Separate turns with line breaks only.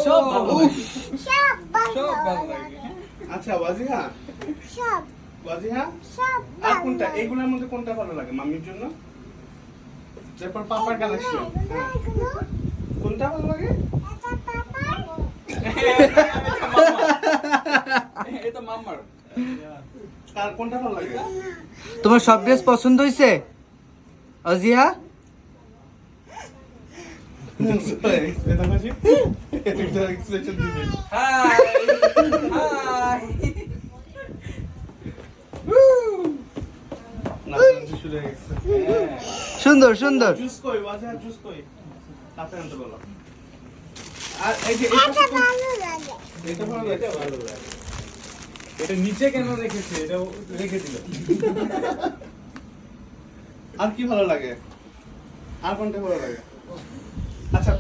সব ভালো লাগে।
সব
সব
ভালো
ভালো
লাগে
লাগে।
আচ্ছা ওয়াজিহা,
সব
ওয়াজিহা
সব
আর
ভালো
কোনটা,
লাগে।
এইগুলোর মধ্যে কোনটা ভালো লাগে মাম্মির জন্য? তারপর পাপার কালেকশন
এগুলো
কোনটা ভালো লাগে?
এটা পাপার
এটা মাম্মার।
আর কোনটা ভালো লাগে?
তোমার সব ড্রেস পছন্দ হয়েছে অজিয়া?
এটা খুশি? এটা এক্সপ্রেশন দিবে।
High high.
নাচানাচি শুরু হয়ে গেছে।
সুন্দর সুন্দর।
জুস কই ওয়াজিহা, জুস কই? তাতে আনতে বলো। আর এই যে
এটা ভালো লাগে।
এটা ভালো লাগে।
এটা ভালো লাগে। এটা নিচে কেন রেখেছে? এটা রেখে দিল।
আর কি ভালো লাগে? আর কোনটা ভালো লাগে? আচ্ছা